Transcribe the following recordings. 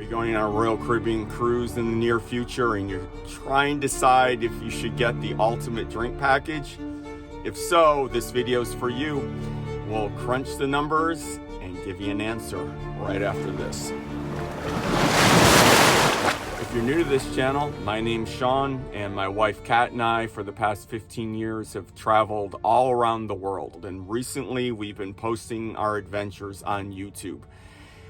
You're going on a Royal Caribbean cruise in the near future and you're trying to decide if you should get the ultimate drink package? If so, this video is for you. We'll crunch the numbers and give you an answer right after this. If you're new to this channel, my name's Sean, and my wife Kat and I for the past 15 years have traveled all around the world, and recently we've been posting our adventures on YouTube.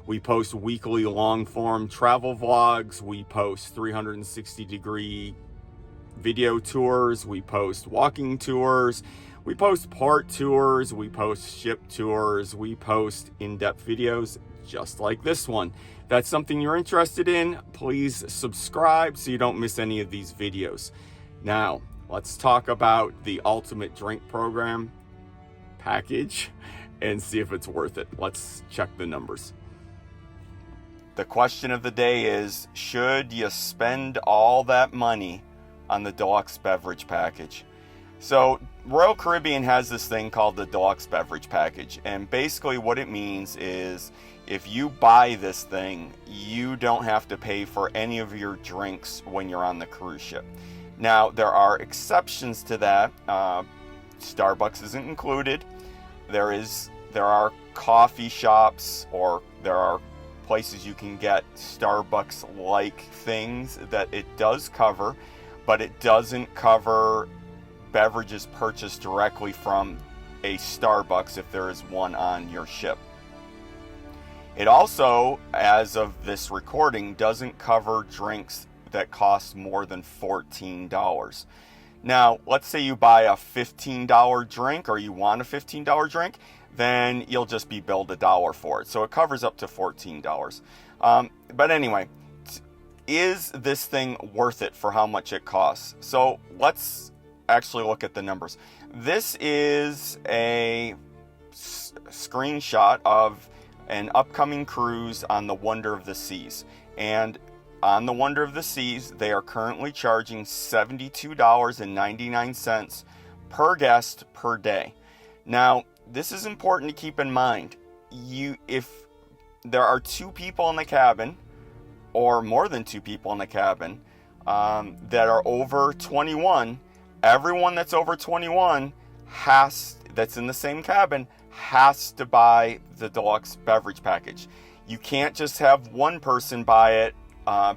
We post weekly long-form travel vlogs, we post 360-degree video tours, we post walking tours, we post port tours, we post ship tours, we post in-depth videos just like this one. If that's something you're interested in, please subscribe so you don't miss any of these videos. Now, let's talk about the ultimate drink program package and see if it's worth it. Let's check the numbers. The question of the day is, should you spend all that money on the Deluxe Beverage package? So Royal Caribbean has this thing called the Deluxe Beverage package, and basically what it means is if you buy this thing, you don't have to pay for any of your drinks when you're on the cruise ship. Now, there are exceptions to that. Starbucks isn't included. There are coffee shops, or there are places you can get Starbucks-like things that it does cover, but it doesn't cover beverages purchased directly from a Starbucks if there is one on your ship. It also, as of this recording, doesn't cover drinks that cost more than $14. Now, let's say you buy a $15 drink, or you want a $15 drink, then you'll just be billed $1 for it. So it covers up to $14. But anyway, is this thing worth it for how much it costs? So let's actually look at the numbers. This is a screenshot of an upcoming cruise on the Wonder of the Seas. And on the Wonder of the Seas, they are currently charging $72.99 per guest per day. Now, this is important to keep in mind. If there are 2 people in the cabin, or more than 2 people in the cabin, that are over 21, everyone that's over 21 that's in the same cabin has to buy the Deluxe Beverage package. You can't just have one person buy it,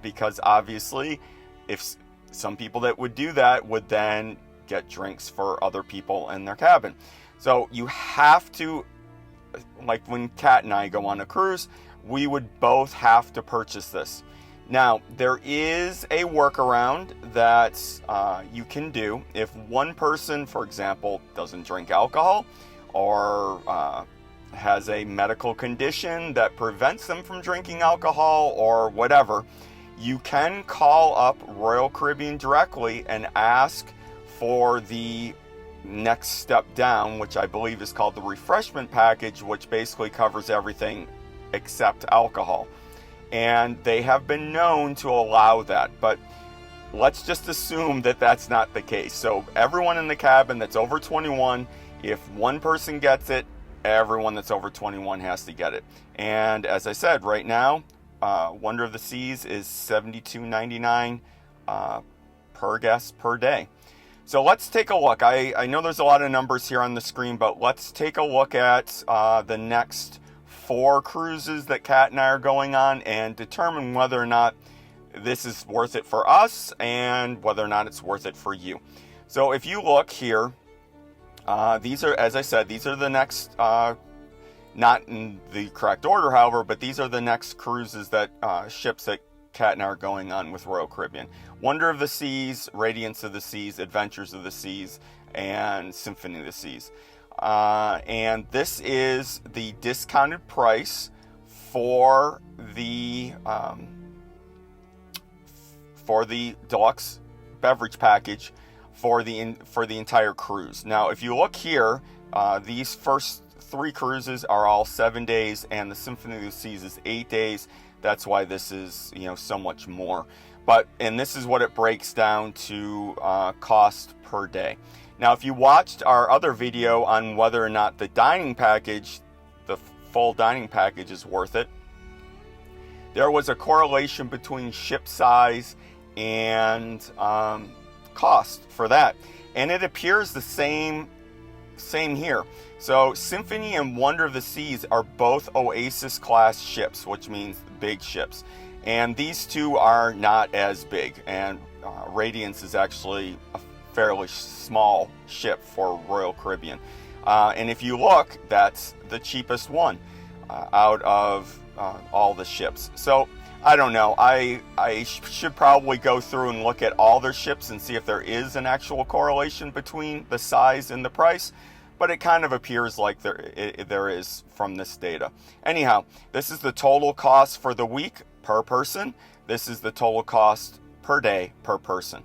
because obviously, if some people that would do that would then get drinks for other people in their cabin. So you have to, like when Kat and I go on a cruise, we would both have to purchase this. Now, there is a workaround that you can do. If one person, for example, doesn't drink alcohol, or has a medical condition that prevents them from drinking alcohol, or whatever, you can call up Royal Caribbean directly and ask for the next step down, which I believe is called the refreshment package, which basically covers everything except alcohol. And they have been known to allow that, but let's just assume that that's not the case. So everyone in the cabin that's over 21, if one person gets it, everyone that's over 21 has to get it. And as I said, right now, Wonder of the Seas is $72.99 per guest per day. So let's take a look. I know there's a lot of numbers here on the screen, but let's take a look at the next 4 cruises that Kat and I are going on and determine whether or not this is worth it for us and whether or not it's worth it for you. So if you look here, these are, as I said, these are the next, not in the correct order, however, but these are the next cruises that ships that Kat and I are going on with Royal Caribbean. Wonder of the Seas, Radiance of the Seas, Adventures of the Seas, and Symphony of the Seas. And this is the discounted price for the Deluxe Beverage package for the entire cruise. Now, if you look here, these first 3 cruises are all 7 days, and the Symphony of the Seas is 8 days. That's why this is, so much more. And this is what it breaks down to cost per day. Now, if you watched our other video on whether or not the dining package, the full dining package, is worth it, there was a correlation between ship size and cost for that. And it appears the same here. So Symphony and Wonder of the Seas are both Oasis class ships, which means big ships. And these two are not as big. And Radiance is actually a fairly small ship for Royal Caribbean. And if you look, that's the cheapest one out of all the ships. So I don't know. I should probably go through and look at all their ships and see if there is an actual correlation between the size and the price. But it kind of appears like there is from this data. Anyhow, this is the total cost for the week per person. This is the total cost per day per person.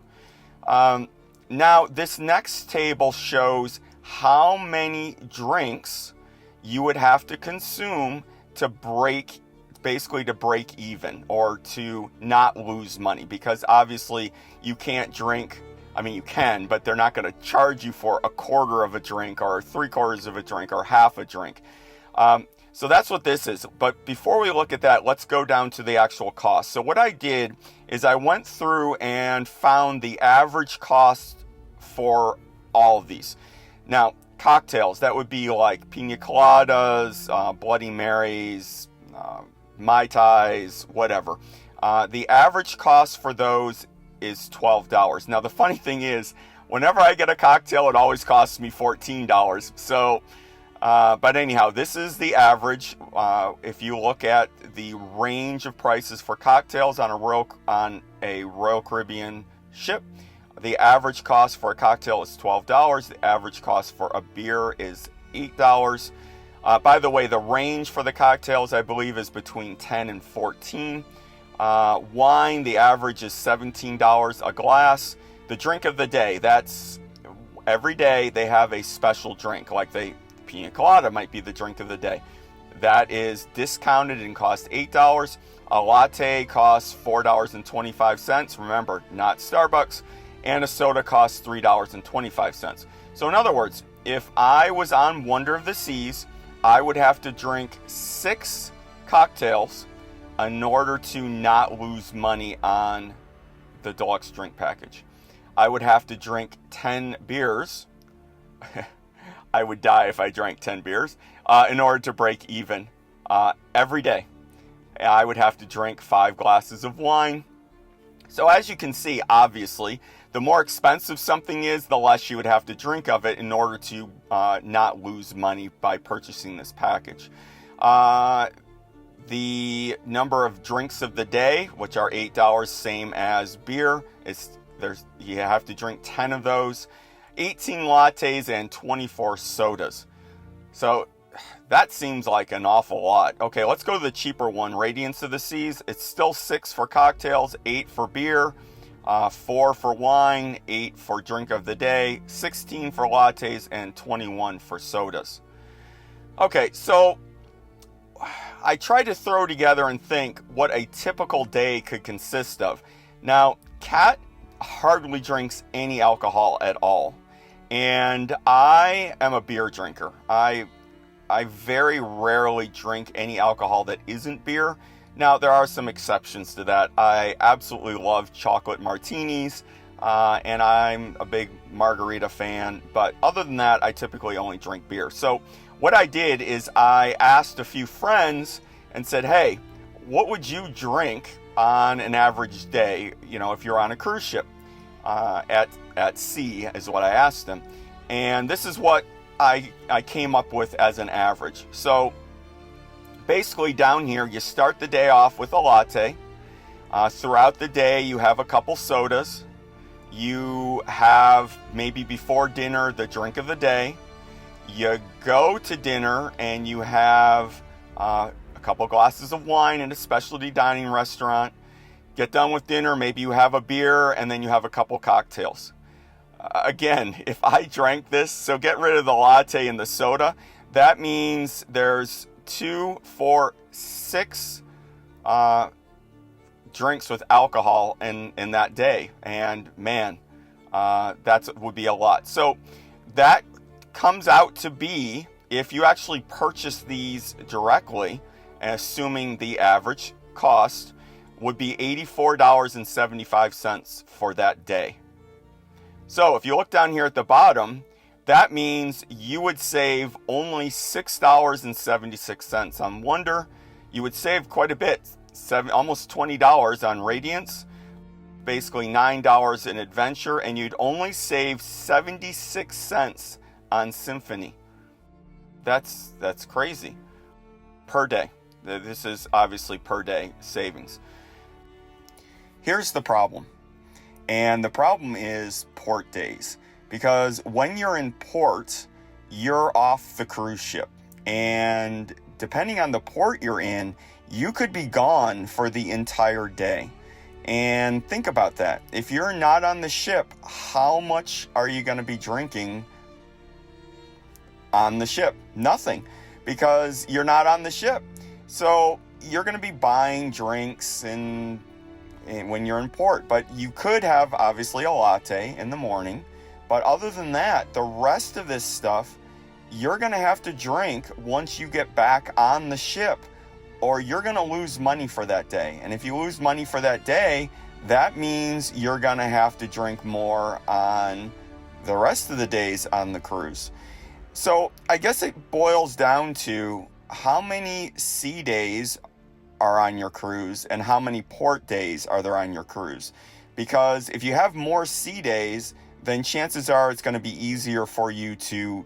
Now, this next table shows how many drinks you would have to consume to break even or to not lose money, because obviously you can't drink. I mean, you can, but they're not going to charge you for a quarter of a drink or 3/4 of a drink or half a drink. So that's what this is. But before we look at that, let's go down to the actual cost. So what I did is I went through and found the average cost for all of these. Now, cocktails, that would be like pina coladas, Bloody Marys, Mai Tais, whatever. The average cost for those is $12. Now, the funny thing is, whenever I get a cocktail, it always costs me $14. So, but anyhow, this is the average. If you look at the range of prices for cocktails on a Royal Caribbean ship, the average cost for a cocktail is $12. The average cost for a beer is $8. By the way, the range for the cocktails, I believe, is between 10 and 14. Wine, the average is $17 a glass. The drink of the day, that's every day they have a special drink, like the pina colada might be the drink of the day. That is discounted and costs $8. A latte costs $4.25. Remember, not Starbucks. And a soda costs $3.25. So in other words, if I was on Wonder of the Seas, I would have to drink 6 cocktails in order to not lose money on the deluxe drink package. I would have to drink 10 beers. I would die if I drank 10 beers in order to break even every day. I would have to drink 5 glasses of wine. So as you can see, obviously, the more expensive something is, the less you would have to drink of it in order to not lose money by purchasing this package. The number of drinks of the day, which are $8, same as beer, you have to drink 10 of those, 18 lattes and 24 sodas. So that seems like an awful lot. Okay, let's go to the cheaper one, Radiance of the Seas. It's still 6 for cocktails, 8 for beer, 4 for wine, 8 for drink of the day, 16 for lattes, and 21 for sodas. Okay, so I tried to throw together and think what a typical day could consist of. Now, Kat hardly drinks any alcohol at all, and I am a beer drinker. I very rarely drink any alcohol that isn't beer. Now, there are some exceptions to that. I absolutely love chocolate martinis, and I'm a big margarita fan. But other than that, I typically only drink beer. So what I did is I asked a few friends and said, hey, what would you drink on an average day, if you're on a cruise ship at sea, is what I asked them. And this is what I came up with as an average. So basically down here, you start the day off with a latte. Throughout the day, you have a couple sodas. You have, maybe before dinner, the drink of the day. You go to dinner and you have a couple glasses of wine in a specialty dining restaurant. Get done with dinner, maybe you have a beer, and then you have a couple cocktails. Again, if I drank this, so get rid of the latte and the soda, that means there's 2, 4, 6 drinks with alcohol in that day. And man, that would be a lot. So that comes out to be, if you actually purchase these directly, assuming the average cost would be $84.75 for that day. So if you look down here at the bottom, that means you would save only $6.76 on Wonder. You would save quite a bit, almost $20 on Radiance, basically $9 in Adventure, and you'd only save 76 cents on Symphony. That's crazy. Per day. This is obviously per day savings. Here's the problem. And the problem is port days. Because when you're in port, you're off the cruise ship. And depending on the port you're in, you could be gone for the entire day. And think about that. If you're not on the ship, how much are you going to be drinking on the ship? Nothing. Because you're not on the ship. So you're going to be buying drinks and when you're in port. But you could have, obviously, a latte in the morning. But other than that, the rest of this stuff, you're going to have to drink once you get back on the ship, or you're going to lose money for that day. And if you lose money for that day, that means you're going to have to drink more on the rest of the days on the cruise. So I guess it boils down to how many sea days are on your cruise and how many port days are there on your cruise. Because if you have more sea days, then chances are it's going to be easier for you to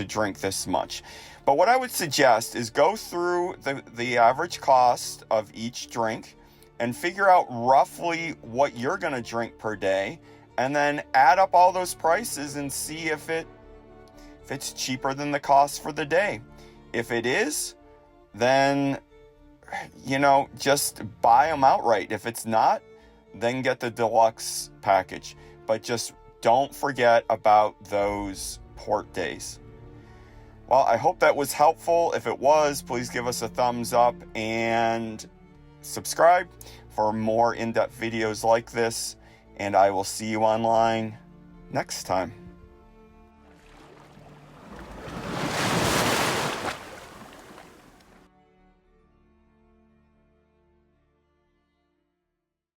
drink this much. But what I would suggest is go through the average cost of each drink and figure out roughly what you're going to drink per day, and then add up all those prices and see if it's cheaper than the cost for the day. If it is, then just buy them outright. If it's not, then get the deluxe package. But just don't forget about those port days. Well, I hope that was helpful. If it was, please give us a thumbs up and subscribe for more in-depth videos like this. And I will see you online next time.